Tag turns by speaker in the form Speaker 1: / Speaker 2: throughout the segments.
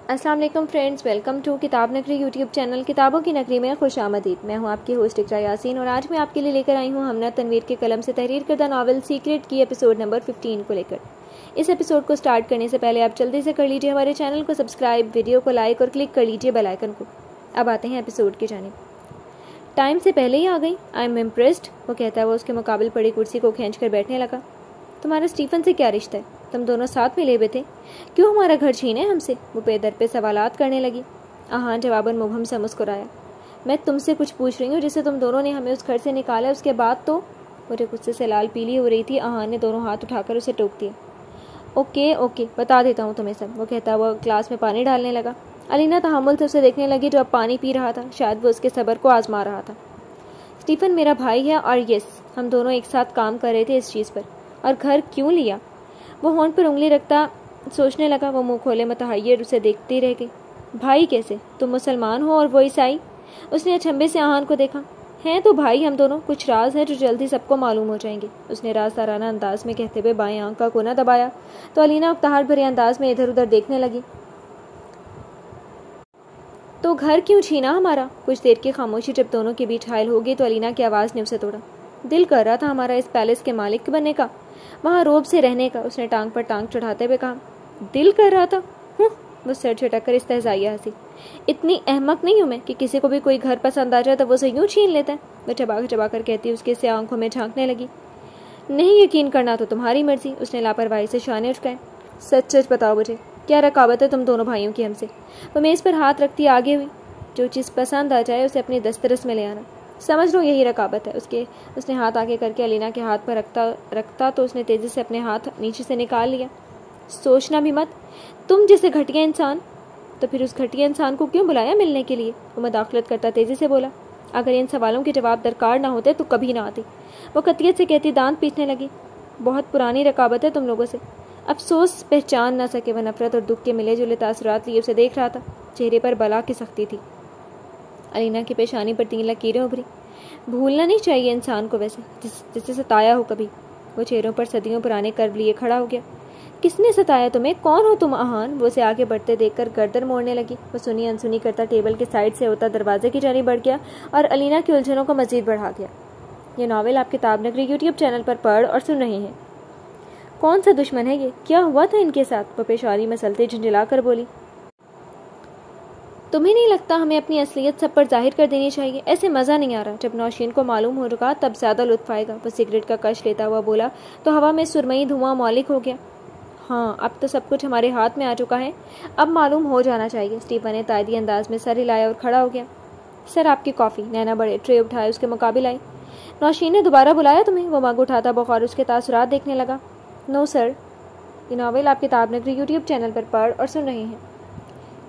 Speaker 1: अस्सलाम वालेकुम friends, welcome to किताब नगरी यूट्यूब चैनल। किताबों की नगरी में खुश आमदीद। मैं हूं आपकी होस्ट इकरा यासीन और आज मैं आपके लिए लेकर आई हूं हमना तनवीर के कलम से तहरीर करदा नावल सीक्रेट की एपिसोड नंबर 15 को लेकर। इस एपिसोड को स्टार्ट करने से पहले आप जल्दी से कर लीजिए हमारे चैनल को सब्सक्राइब, वीडियो को लाइक और क्लिक कर लीजिए बेल आइकन को। अब आते हैं एपिसोड की जानिब। टाइम से पहले ही आ गई, आई एम इम्प्रेस्ड, वो कहता है। वो उसके मुकाबले पड़ी कुर्सी को खींच कर बैठने लगा। तुम्हारा स्टीफन से क्या रिश्ता है? तुम दोनों साथ में ले हुए थे, क्यों हमारा घर छीने हमसे? वो बेदर पे सवालात करने लगी। आहान जवाबन मुबहम सा मुस्कुराया। मैं तुमसे कुछ पूछ रही हूँ जिससे तुम दोनों ने हमें उस घर से निकाला, उसके बाद तो। मुझे गुस्से से लाल पीली हो रही थी। आहान ने दोनों हाथ उठाकर उसे टोक दिया। ओके ओके, बता देता हूँ तुम्हें सब, वो कहता हुआ ग्लास में पानी डालने लगा। अलीना तहम्मुल से उसे देखने लगी जो अब पानी पी रहा था। शायद वो उसके सब्र को आजमा रहा था। स्टीफन मेरा भाई है और यस, हम दोनों एक साथ काम कर रहे थे इस चीज़ पर। और घर क्यों लिया? वो होंठ पर उंगली रखता सोचने लगा। वो मुंह खोले मतहय्यर उसे देखती रह गई। भाई कैसे? तुम मुसलमान हो और वो ईसाई? उसने अचंभे से आहान को देखा। हैं तो भाई हम दोनों, कुछ राज है जो जल्दी सबको मालूम हो जाएंगे, उसने राजदाराना अंदाज में कहते हुए बाएं आंख का कोना दबाया। तो अलीना उकताहट भरे अंदाज में इधर उधर देखने लगी। तो घर क्यों छीना हमारा? कुछ देर की खामोशी जब दोनों के बीच हायल हो गई तो अलीना की आवाज़ ने उसे तोड़ा। दिल कर रहा था हमारा इस पैलेस के मालिक बनने का, वहाँ रोब से रहने का, उसने टांग पर टांग चढ़ाते हुए कहा। दिल कर रहा था? वो सर झटक कर इस्तेज़ाइया हंसी। इतनी अहमक नहीं हूँ मैं कि किसी को भी कोई घर पसंद आ जाए तो वो उसे यूँ छीन लेता है, वो चबा चबा कर कहती उसके से आंखों में झांकने लगी। नहीं यकीन करना तो तुम्हारी मर्जी, उसने लापरवाही से शाने उचकाए। सच सच बताओ मुझे, क्या रकाबत है तुम दोनों भाइयों की हमसे? वो मेज़ पर हाथ रखती आगे हुई। जो चीज़ पसंद आ जाए उसे अपनी दस्तरस में ले आना, समझ लो यही रकाबत है। उसने हाथ आगे करके अलीना के हाथ पर रखता तो उसने तेज़ी से अपने हाथ नीचे से निकाल लिया। सोचना भी मत, तुम जैसे घटिया इंसान। तो फिर उस घटिया इंसान को क्यों बुलाया मिलने के लिए? वो मदाखलत करता तेज़ी से बोला। अगर इन सवालों के जवाब दरकार ना होते तो कभी ना आती, वो कतियत से कहती दांत पीटने लगी। बहुत पुरानी रकाबत है तुम लोगों से। अफसोस पहचान ना सके, वह नफरत और दुख के मिले जुले तासुरात लिए उसे देख रहा था। चेहरे पर बला की सख्ती थी। अलीना की पेशानी पर 3 लकीरें उभरी। भूलना नहीं चाहिए इंसान को वैसे जिसे सताया हो कभी। वो चेहरों पर सदियों पुराने कर्व लिए खड़ा हो गया। किसने सताया तुम्हें? कौन हो तुम आहान? वो उसे आगे बढ़ते देखकर गर्दन मोड़ने लगी। वो सुनी अनसुनी करता टेबल के साइड से होता दरवाजे की जानिब बढ़ गया और अलीना की उलझनों को मजीद बढ़ा दिया। ये नावल आप किताब नगरी यूट्यूब चैनल पर पढ़ और सुन रहे हैं। कौन सा दुश्मन है ये? क्या हुआ था इनके साथ? वो पेशानी मसलते झुंझला कर बोली। तुम्हें नहीं लगता हमें अपनी असलियत सब पर जाहिर कर देनी चाहिए? ऐसे मज़ा नहीं आ रहा। जब नौशीन को मालूम होगा तब ज़्यादा लुत्फ आएगा। वो सिगरेट का कश लेता हुआ बोला तो हवा में सुरमई धुआं मौलिक हो गया। हाँ, अब तो सब कुछ हमारे हाथ में आ चुका है, अब मालूम हो जाना चाहिए। स्टीफन ने तायदी अंदाज में सर हिलाया और खड़ा हो गया। सर आपकी कॉफ़ी। नैना बड़े ट्रे उठाए उसके मुकाबिल आई। नौशीन ने दोबारा बुलाया तुम्हें? वो मग उठाता बौखलार उसके तासुरात देखने लगा। नो सर, ये नावल आप किताब नगरी यूट्यूब चैनल पर पढ़ और सुन रहे हैं।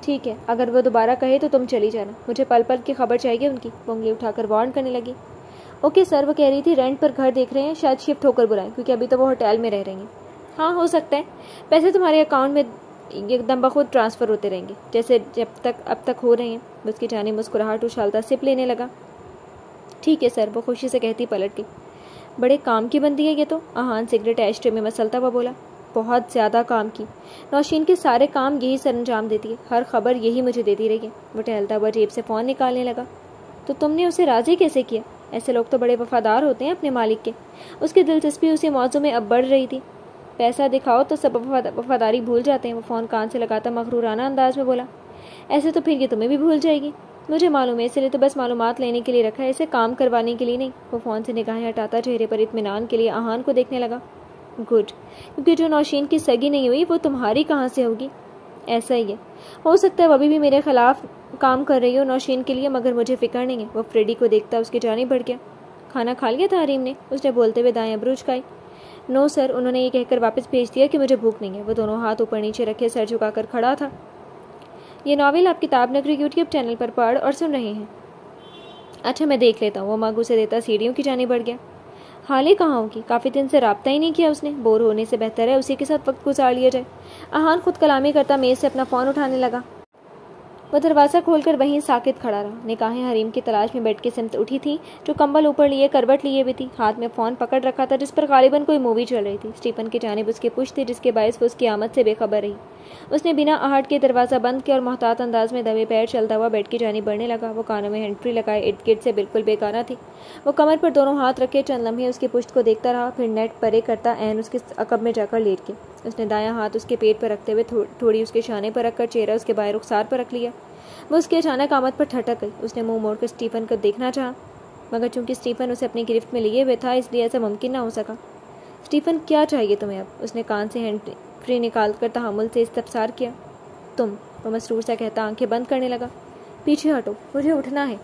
Speaker 1: ठीक है, अगर वो दोबारा कहे तो तुम चली जाना, मुझे पल पल की खबर चाहिए उनकी। वो उंगली उठाकर वार्न करने लगी। ओके सर, वो कह रही थी रेंट पर घर देख रहे हैं, शायद शिफ्ट होकर बुलाएं क्योंकि अभी तो वो होटल में रह रही हैं। हाँ हो सकता है, पैसे तुम्हारे अकाउंट में एकदम बखुद ट्रांसफ़र होते रहेंगे जैसे अब तक हो रहे हैं। उसकी जानी मुस्कुराहट उछालता सिप लेने लगा। ठीक है सर, वो खुशी से कहती पलट गई। बड़े काम की बंदी है ये तो, आहान सिगरेट एस्ट्रे में मसलता हुआ बोला। बहुत ज़्यादा काम की। नौशीन के सारे काम यही सर अंजाम देती है, हर खबर यही मुझे देती रही है। वो टहलता हुआ जेब से फ़ोन निकालने लगा। तो तुमने उसे राज़ी कैसे किया? ऐसे लोग तो बड़े वफादार होते हैं अपने मालिक के। उसकी दिलचस्पी उसी मौजू में अब बढ़ रही थी। पैसा दिखाओ तो सब वफादारी भूल जाते हैं। वो फ़ोन कान से लगाता मगरूराना अंदाज में बोला। ऐसे तो फिर ये तुम्हें भी भूल जाएगी। मुझे मालूम है, इसलिए तो बस मालूमात लेने के लिए रखा है, इसे काम करवाने के लिए नहीं। वो फ़ोन से निगाहें हटाता चेहरे पर इत्मीनान के लिए आहान को देखने लगा। गुड, क्योंकि जो नौशीन की सगी नहीं हुई वो तुम्हारी कहाँ से होगी? ऐसा ही है, हो सकता है वो अभी भी मेरे खिलाफ काम कर रही हो नौशीन के लिए, मगर मुझे फिक्र नहीं है। वो फ्रेडी को देखता उसकी जानिब बढ़ गया। खाना खा लिया था हरीम ने? उसने बोलते हुए दाएं अब्रू उचकाई। नो सर, उन्होंने ये कहकर वापस भेज दिया कि मुझे भूख नहीं है। वो दोनों हाथ ऊपर नीचे रखे सर झुकाकर खड़ा था। ये नावल आप किताब नगरी यूट्यूब चैनल पर पढ़ और सुन रहे हैं। अच्छा मैं देख लेता हूँ। वो मग उसे देता सीढ़ियों की जानिब बढ़ गया। हाल ही कहाँ होगी? काफ़ी दिन से रब्ता ही नहीं किया उसने। बोर होने से बेहतर है उसी के साथ वक्त गुजार लिया जाए। आहान खुद कलामी करता मेज़ से अपना फ़ोन उठाने लगा। वो दरवाज़ा खोलकर वहीं साकित खड़ा रहा। निगाहें हरीम की तलाश में बेड की सिमत उठी थी, जो कंबल ऊपर लिए करवट लिए हुई थी। हाथ में फ़ोन पकड़ रखा था जिस पर गालिबन कोई मूवी चल रही थी। स्टीफन की जानिब उसकी पुश्त थी, जिसके बायस वो उसकी आमद से बेखबर रही। उसने बिना आहट के दरवाज़ा बंद किया और मोहतात अंदाज में दबे पैर चलता हुआ बेड की जानिब बढ़ने लगा। वो कानों में हैंड फ्री लगाए इर्द गिर्द से बिल्कुल बेगाना थी। वो कमर पर दोनों हाथ रखे चंद लम्हे उसकी पुश्त को देखता रहा, फिर नेट परे करता ऐन उसके अकब में जाकर लेट गया। उसने दायां हाथ उसके पेट पर रखते हुए थोड़ी उसके शाने पर रखकर चेहरा उसके बाएं रुखसार पर रख लिया। वो उसकी अचानक आमद पर ठटक गई। उसने मुंह मोड़कर स्टीफन को देखना चाहा, मगर चूंकि स्टीफन उसे अपनी गिरफ्त में लिए हुए था, इसलिए ऐसा मुमकिन ना हो सका। स्टीफन, क्या चाहिए तुम्हें अब? उसने कान से हैंड फ्री निकाल कर तहम्मुल से इस्तफसार किया। तुम, वो मसरूर सा कहता आंखें बंद करने लगा। पीछे हटो, मुझे उठना है।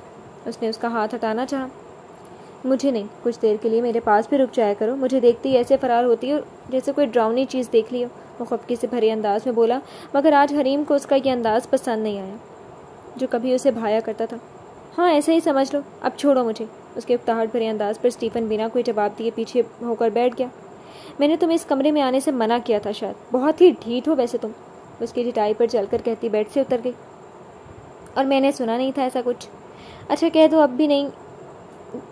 Speaker 1: उसने उसका हाथ हटाना चाहा। मुझे नहीं, कुछ देर के लिए मेरे पास भी रुक जाया करो। मुझे देखते ही ऐसे फरार होती हो जैसे कोई ड्राउनी चीज़ देख ली हो। वो खफकी से भरे अंदाज में बोला, मगर आज हरीम को उसका यह अंदाज पसंद नहीं आया जो कभी उसे भाया करता था। हाँ, ऐसे ही समझ लो, अब छोड़ो मुझे। उसके उकताहट भरे अंदाज पर स्टीफन बिना कोई जवाब दिए पीछे होकर बैठ गया। मैंने तुम्हें इस कमरे में आने से मना किया था शायद। बहुत ही ढीठ हो वैसे तुम। उसकी ढिठाई पर चलकर कहती बेड से उतर गई। और मैंने सुना नहीं था ऐसा कुछ। अच्छा कह दो, अब भी नहीं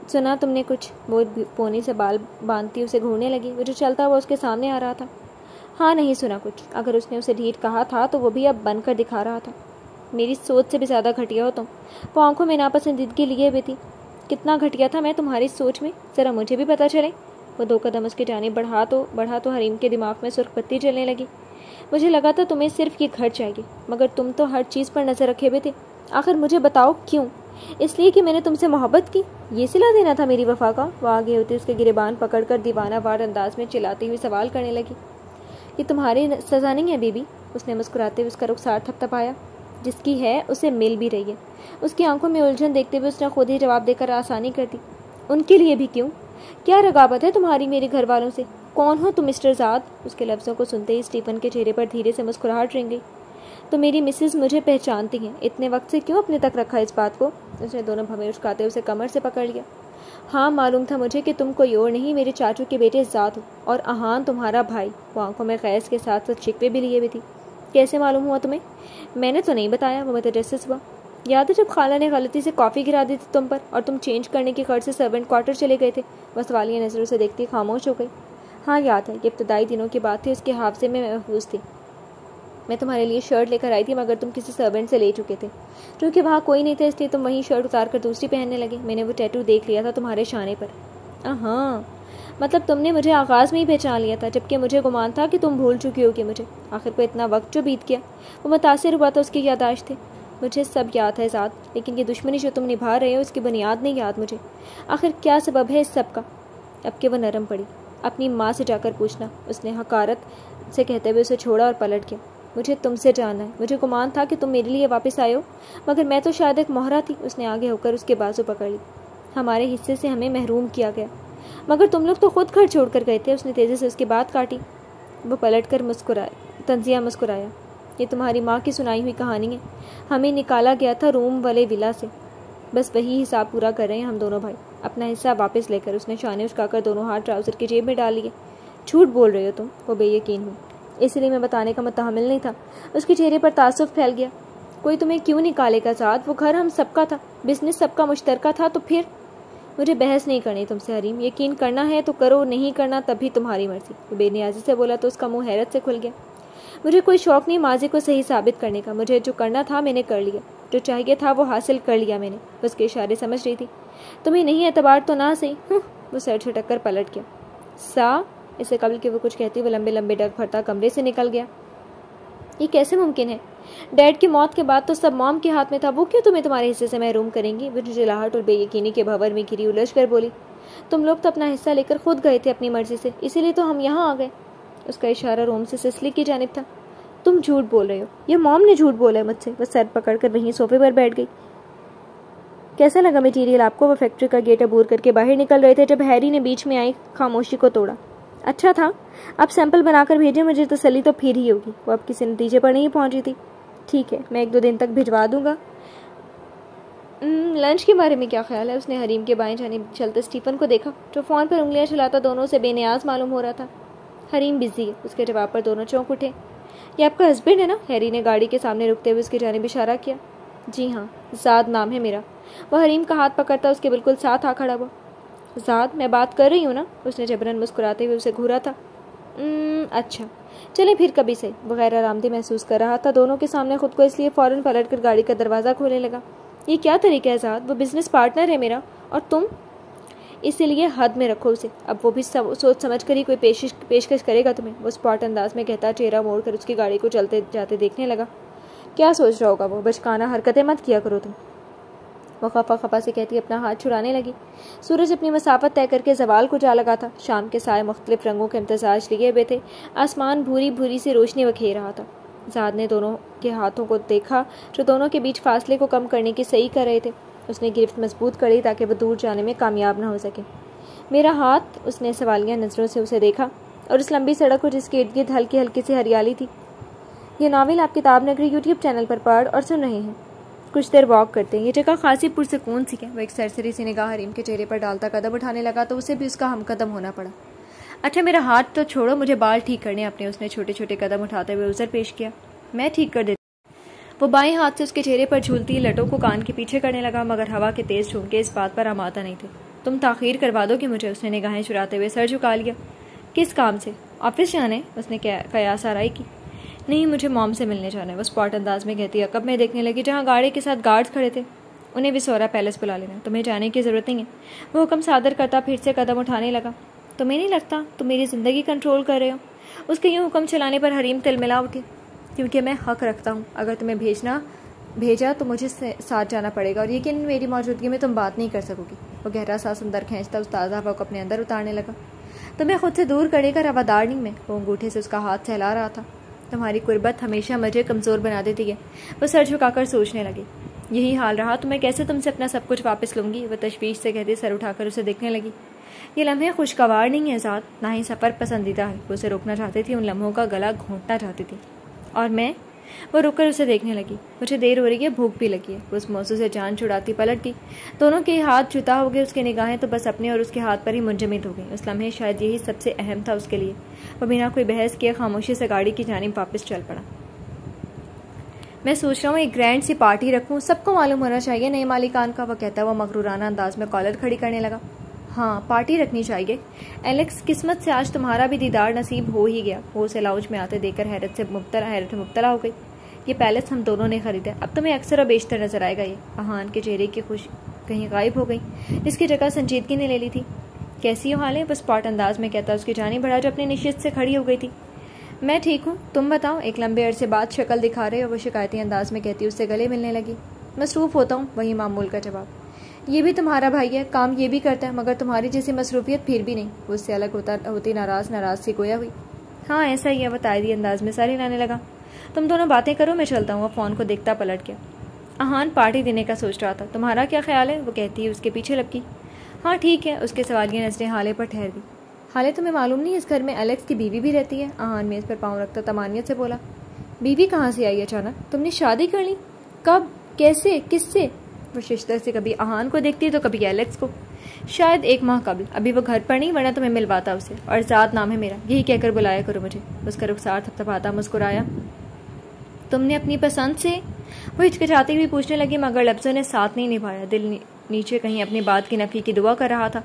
Speaker 1: सुना तुमने कुछ? वो पोनी से बाल बांधती उसे घूरने लगी। वो जो चलता हुआ उसके सामने आ रहा था। हाँ, नहीं सुना कुछ। अगर उसने उसे ढीठ कहा था तो वो भी अब बनकर दिखा रहा था। मेरी सोच से भी ज़्यादा घटिया हो तुम। वो आंखों में नापसंदीदगी लिए हुए थी। कितना घटिया था मैं तुम्हारी सोच में, ज़रा मुझे भी पता चले। वो 2 कदम उसकी जानिब बढ़ा तो हरीम के दिमाग में सुर्ख बत्ती जलने लगी। मुझे लगा था तुम्हें सिर्फ ये घर चाहिए, मगर तुम तो हर चीज़ पर नज़र रखे हुए थे। आखिर मुझे बताओ क्यों? इसलिए कि मैंने तुमसे मोहब्बत की? ये सिला देना था मेरी वफा का? वो आगे होती उसके गिरेबान पकड़कर दीवानावार अंदाज में चिल्लाती हुई सवाल करने लगी। ये तुम्हारी सज़ा नहीं है बीबी। उसने मुस्कुराते हुए उसका रुखसार थपथपाया। जिसकी है उसे मिल भी रही है। उसकी आंखों में उलझन देखते हुए उसने खुद ही जवाब देकर आसानी कर दी। उनके लिए भी क्यों? क्या रगाबत है तुम्हारी मेरे घर वालों से? कौन हो तुम मिस्टर ज़ाद? उसके लफ्ज़ों को सुनते ही स्टीफन के चेहरे पर धीरे से मुस्कुराहट रिंग गई। तो मेरी मिसेज मुझे पहचानती हैं, इतने वक्त से क्यों अपने तक रखा इस बात को? उसने दोनों भवें उचकाते उसे कमर से पकड़ लिया। हाँ, मालूम था मुझे कि तुम कोई और नहीं, मेरे चाचू के बेटे ज़ाद हो, और अहान तुम्हारा भाई। वो आंखों में गैस के साथ साथ शिकवे भी लिए हुई थी। कैसे मालूम हुआ तुम्हें? मैंने तो नहीं बताया। वो मुतजस्सिस हुआ। याद है जब खाला ने गलती से कॉफ़ी गिरा दी थी तुम पर, और तुम चेंज करने की खर्च से सर्वेंट क्वार्टर चले गए थे? बस सवालिया नज़रों से देखती खामोश हो गई। हाँ याद है, ये इब्तदाई दिनों की बात थी, उसके हाफजे में महफूज थी। मैं तुम्हारे लिए शर्ट लेकर आई थी, मगर तुम किसी सर्वेंट से ले चुके थे। क्योंकि वहाँ कोई नहीं था, इसलिए तुम वही शर्ट उतार कर दूसरी पहनने लगे। मैंने वो टैटू देख लिया था तुम्हारे शाने पर। हाँ, मतलब तुमने मुझे आगाज़ में ही पहचान लिया था, जबकि मुझे गुमान था कि तुम भूल चुकी हो कि मुझे। आखिर को इतना वक्त जो बीत गया। वो मुतासिर हुआ था उसकी यादाश्त थे। मुझे सब याद है ज़ाद, लेकिन ये दुश्मनी जो तुम निभा रहे हो उसकी बुनियाद नहीं याद मुझे। आखिर क्या सबब है इस सब का? अब के वो नरम पड़ी। अपनी माँ से जाकर पूछना, उसने हकारत से कहते हुए उसे छोड़ा और पलट गया। मुझे तुमसे जानना है। मुझे गुमान था कि तुम मेरे लिए वापस आए हो, मगर मैं तो शायद एक मोहरा थी। उसने आगे होकर उसके बाजू पकड़ ली। हमारे हिस्से से हमें महरूम किया गया, मगर तुम लोग तो खुद घर छोड़कर गए थे। उसने तेज़ी से उसकी बात काटी। वो पलट कर तंजिया मुस्कुराया। ये तुम्हारी माँ की सुनाई हुई कहानी है। हमें निकाला गया था रूम वाले विला से। बस वही हिसाब पूरा कर रहे हैं हम दोनों भाई, अपना हिस्सा वापस लेकर। उसने शाने उचकाकर दोनों हाथ ट्राउज़र की जेब में डाल लिए। झूठ बोल रहे हो तुम। वो बेयकीन हुई। इसलिए मैं बताने का मुतहम्मिल नहीं था। उसके चेहरे पर तासुफ फैल गया। कोई तुम्हें क्यों निकालेगा ज़ाद? वो घर हम सबका था, बिजनेस सबका मुश्तरका था। तो फिर? मुझे बहस नहीं करनी तुमसे हरीम। यकीन करना है तो करो, नहीं करना तब भी तुम्हारी मर्जी। वो बेनियाजी से बोला तो उसका मुंह हैरत से खुल गया। मुझे कोई शौक़ नहीं माजी को सही साबित करने का। मुझे जो करना था मैंने कर लिया, जो चाहिए था वो हासिल कर लिया मैंने। उसके इशारे समझ रही थी। तुम्हें नहीं एतबार तो ना सही। वो सर छटक कर पलट गया। सा इससे कबल कि वो कुछ कहती वो लंबे लंबे डग भरता कमरे से निकल गया। ये कैसे मुमकिन है? डैड की मौत के बाद तो सब मॉम के हाथ में था। वो क्यों तुम्हें तुम्हारे हिस्से से महरूम करेंगी? वो चिल्लाहट और बेयकीनी के भंवर में घिरी उलझ कर बोली। तुम लोग तो अपना हिस्सा लेकर खुद गए थे अपनी मर्जी से, इसीलिए तो हम यहाँ आ गए। उसका इशारा रोम से सिसली की जानिब था। तुम झूठ बोल रहे हो। ये मॉम ने झूठ बोला है मुझसे। वह सर पकड़कर वहीं सोफे पर बैठ गई। कैसा लगा मटीरियल आपको? वो फैक्ट्री का गेट अबूर करके बाहर निकल रहे थे जब हैरी ने बीच में आई खामोशी को तोड़ा। अच्छा था। आप सैंपल बनाकर भेजें, मुझे तसल्ली तो फिर ही होगी। वो अब किसी नतीजे पर नहीं पहुंची थी। ठीक है, मैं 1-2 दिन तक भिजवा दूंगा। लंच के बारे में क्या ख्याल है? उसने हरीम के बाएं जानिब चलते स्टीफन को देखा, जो फ़ोन पर उंगलियां चलाता दोनों से बेनियाज मालूम हो रहा था। हरीम बिजी है। उसके जवाब पर दोनों चौंक उठे। ये आपका हस्बैंड है ना? हैरी ने गाड़ी के सामने रुकते हुए उसकी जानिब इशारा किया। जी हाँ, ज़ाद नाम है मेरा। वह हरीम का हाथ पकड़ता उसके बिल्कुल साथ आ खड़ा हुआ। ज़ाद, मैं बात कर रही हूँ ना? उसने जबरन मुस्कुराते हुए उसे घूरा था। अच्छा, चले फिर कभी से। वो गैर आरामदेह महसूस कर रहा था दोनों के सामने खुद को, इसलिए फ़ौरन पलट कर गाड़ी का दरवाज़ा खोलने लगा। ये क्या तरीका है ज़ाद? वो बिज़नेस पार्टनर है मेरा, और तुम? इसीलिए हद में रखो उसे। अब वो भी सोच समझ कर ही कोई पेशकश करेगा तुम्हें। वो स्पॉट अंदाज में कहता चेहरा मोड़ कर उसकी गाड़ी को चलते जाते देखने लगा। क्या सोच रहा होगा वो? बचकाना हरकतें मत किया करो तुम। वो खफा खफा से कहती अपना हाथ छुड़ाने लगी। सूरज अपनी मसाफत तय करके जवाल को जा लगा था। शाम के साए मुख्तलिफ रंगों के इम्तजाज लिए हुए थे। आसमान भूरी भूरी से रोशनी बखेर रहा था। ज़ाद ने दोनों के हाथों को देखा जो दोनों के बीच फासले को कम करने की सही कर रहे थे। उसने गिरफ्त मजबूत करी ताकि वह दूर जाने में कामयाब न हो सके। मेरा हाथ? उसने सवालिया नज़रों से उसे देखा और उस लंबी सड़क को जिसके इर्द गिर्द हल्की हल्की सी हरियाली थी। ये नावल आप किताब नगरी यूट्यूब चैनल पर पढ़ और सुन रहे हैं। कुछ देर वॉक करते हैं। ये जगह खासी पुरसकून सी है। वह एक सरसरी सी निगाह हरीम के चेहरे पर डालता कदम उठाने लगा तो उसे भी उसका हमकदम होना पड़ा। अच्छा, मेरा हाथ तो छोड़ो, मुझे बाल ठीक करने अपने। उसने छोटे छोटे कदम उठाते हुए उज़र पेश किया। मैं ठीक कर देती। वो बाएं हाथ से उसके चेहरे पर झूलती लटों को कान के पीछे करने लगा, मगर हवा के तेज झोंके इस बात पर आमादा नहीं थे। तुम ताखीर करवा दोगे मुझे? उसने निगाहें चुराते हुए सर झुका लिया। किस काम से? ऑफिस जाने? उसने कयास आराई की। नहीं, मुझे मॉम से मिलने जाना है। वो स्पॉट अंदाज में कहती अकब में देखने लगी जहाँ गाड़ी के साथ गार्ड्स खड़े थे। उन्हें विसोरा पैलेस बुला लेना, तुम्हें जाने की ज़रूरत नहीं है। वो हुक्म सादर करता फिर से कदम उठाने लगा। तुम्हें नहीं लगता तुम मेरी ज़िंदगी कंट्रोल कर रहे हो? उसके यूँ हुक्म चलाने पर हरीम तिलमिला उठी। क्योंकि मैं हक रखता हूँ। अगर तुम्हें भेजा तो मुझे साथ जाना पड़ेगा, और यकीन मेरी मौजूदगी में तुम बात नहीं कर सकोगी। वो गहरा सांस अंदर खींचता उस ताज़ा हवा को अपने अंदर उतारने लगा। तुम्हें खुद से दूर करने का रवादार नहीं मैं। वो अंगूठे से उसका हाथ सहला रहा था। तुम्हारी कुर्बत हमेशा मुझे कमज़ोर बना देती है। वो सर झुकाकर सोचने लगी। यही हाल रहा तो मैं कैसे तुमसे अपना सब कुछ वापस लूँगी? वह तशवीश से कहती सर उठाकर उसे देखने लगी। ये लम्हे खुशगवार नहीं है ज़ाद, ना ही सफ़र पसंदीदा है। वो उसे रोकना चाहती थी, उन लम्हों का गला घोंटना चाहती थी। और मैं? वो रुककर उसे देखने लगी। मुझे देर हो रही है, भूख भी लगी है। वो उस मौसू से जान छुड़ाती पलट गई। दोनों के हाथ जुदा हो गए। उसकी निगाहें तो बस अपने और उसके हाथ पर ही मुंजमद हो गई। उस लम्हे शायद यही सबसे अहम था उसके लिए। वो बिना कोई बहस किए खामोशी से गाड़ी की जानिब वापस चल पड़ा। मैं सोच रहा हूँ एक ग्रैंड सी पार्टी रखूँ, सबको मालूम होना चाहिए नए मालिकान का। वह कहता हुआ मगरूराना अंदाज में कॉलर खड़ी करने लगा। हाँ, पार्टी रखनी चाहिए। एलेक्स, किस्मत से आज तुम्हारा भी दीदार नसीब हो ही गया। वो उसे लाउंज में आते देखकर हैरत में मुब्तला हो गई। ये पैलेस हम दोनों ने खरीदा, अब तुम्हें अक्सर और बेशतर नजर आएगा। ये अहान के चेहरे की खुश कहीं गायब हो गई, जिसकी जगह संजीदगी ने ले ली थी। कैसी हो हाल है? बस स्पॉट अंदाज में कहता उसकी जानिब बढ़ा जो अपनी निश्चित से खड़ी हो गई थी। मैं ठीक हूँ, तुम बताओ? एक लंबे अरसे बाद शक्ल दिखा रहे और वो शिकायती अंदाज में कहती उससे गले मिलने लगी। मसरूफ़ होता हूँ, वही मामूल का जवाब। ये भी तुम्हारा भाई है, काम ये भी करता है, मगर तुम्हारी जैसी मसरूफियत फिर भी नहीं। वो उससे अलग होती नाराज सी गोया हुई। हाँ, ऐसा ही है। वो तायदी अंदाज में सारी लाने लगा। तुम दोनों बातें करो, मैं चलता हूँ। वो फ़ोन को देखता पलट गया। अहान पार्टी देने का सोच रहा था, तुम्हारा क्या ख्याल है? वो कहती है उसके पीछे लपकी। हाँ ठीक है। उसके सवालिया नजरें हाले पर ठहर गई। हाले, तुम्हें मालूम नहीं इस घर में एलेक्स की बीवी भी रहती है? अहान मेज़ पर पाँव रखता तमानियत से बोला। बीवी कहाँ से आई अचानक? तुमने शादी कर ली? कब? कैसे? किससे? वो शिश्तर से कभी अहान को देखती है तो कभी एलेक्स को। शायद 1 माह कबल। अभी वो घर पर नहीं, वरना तुम्हें मिलवाता उसे। और ज़ाद नाम है मेरा, यही कहकर बुलाया करो मुझे। उसका रुखसार थपथपाता मुस्कुराया। तुमने अपनी पसंद से? वो हिचकिचाती हुई पूछने लगी, मगर लफ्ज़ों ने साथ नहीं निभाया। दिल नीचे कहीं अपनी बात की नफ़ी की दुआ कर रहा था।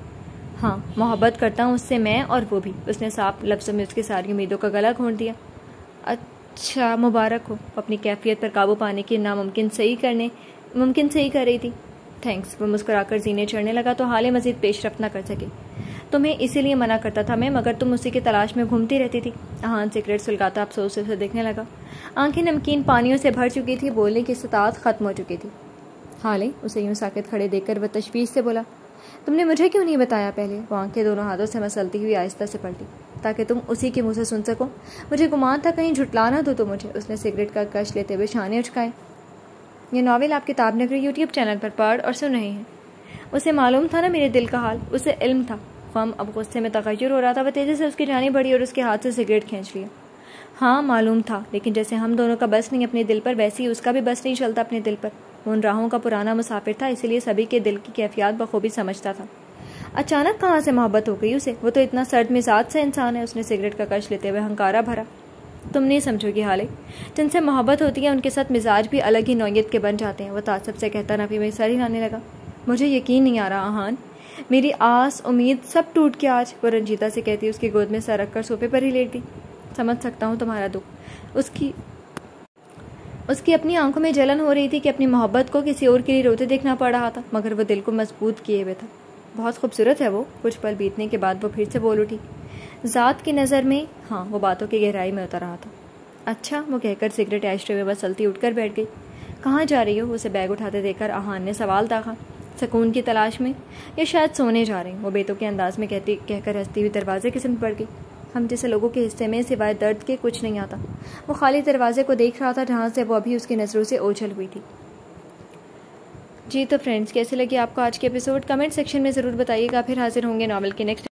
Speaker 1: हाँ, मोहब्बत करता हूँ उससे, मैं और वो भी। उसने साफ लफ्ज़ों में उसकी सारी उम्मीदों का गला घोंट दिया। अच्छा, मुबारक हो। अपनी कैफियत पर काबू पाने की मुमकिन सही कर रही थी। थैंक्स। वो मुस्कुराकर जीने चढ़ने लगा तो हाले मजीद पेशरफ्त न कर सके। तुम्हें इसीलिए मना करता था मैं, मगर तुम उसी की तलाश में घूमती रहती थी। अहान सिगरेट सुलगाता अफसोस से उसे देखने लगा। आंखें नमकीन पानियों से भर चुकी थी, बोलने की इस्तात खत्म हो चुकी थी। हाले उसे यूं साकित खड़े देखकर वह तशवीश से बोला, तुमने मुझे क्यों नहीं बताया पहले? वो आंखें दोनों हाथों से मसलती हुई आहिस्ता से पलटी। ताकि तुम उसी के मुंह से सुन सको। मुझे गुमान था कहीं झुटला ना दो तो मुझे। उसने सिगरेट का कश लेते हुए शाने उचकाए। ये नावल आप किताब नगरी यूट्यूब चैनल पर पढ़ और सुन रहे हैं। उसे मालूम था ना मेरे दिल का हाल, उसे इल्म था। ख़म अब गुस्से में तगय्युर हो रहा था। वह तेज़ी से उसकी जानी बढ़ी और उसके हाथ से सिगरेट खींच लिया। हाँ मालूम था, लेकिन जैसे हम दोनों का बस नहीं अपने दिल पर, वैसे ही उसका भी बस नहीं चलता अपने दिल पर। वो उन राहों का पुराना मुसाफिर था, इसीलिए सभी के दिल की कैफियत बखूबी समझता था। अचानक कहाँ से मोहब्बत हो गई उसे? वो तो इतना सर्द मिजाज से इंसान है। उसने सिगरेट का कश लेते हुए हंकारा भरा। तुम नहीं समझोगी हाले, जिनसे मोहब्बत होती है उनके साथ मिजाज भी अलग ही नौयत के बन जाते हैं। वो तासब से कहता नफी में सर हिलाने लगा। मुझे यकीन नहीं आ रहा आहान, मेरी आस उम्मीद सब टूट के आज। वो रंजीता से कहती उसकी गोद में सर रखकर सोफे पर ही लेट गई। समझ सकता हूँ तुम्हारा दुख। उसकी अपनी आंखों में जलन हो रही थी कि अपनी मोहब्बत को किसी और के लिए रोते देखना पड़ रहा था, मगर वो दिल को मजबूत किए हुए था। बहुत खूबसूरत है वो। कुछ पल बीतने के बाद वो फिर से बोल उठी। ज़ात की नज़र में हाँ। वो बातों की गहराई में उतर रहा था। अच्छा, वो कहकर सिगरेट एशट्रे में बसलती उठकर बैठ गई। कहाँ जा रही हो? उसे बैग उठाते देखकर आहान ने सवाल दागा। सुकून की तलाश में, या शायद सोने जा रही हूँ, वो बेतुके के अंदाज में कहकर हंसती हुई दरवाजे की सिमत बढ़ गई। हम जैसे लोगों के हिस्से में सिवाय दर्द के कुछ नहीं आता। वो खाली दरवाजे को देख रहा था जहाँ से वो अभी उसकी नज़रों से ओझल हुई थी। जी तो फ्रेंड्स, कैसे लगी आपको आज के एपिसोड? कमेंट सेक्शन में ज़रूर बताइएगा। फिर हाजिर होंगे नॉवल के नेक्स्ट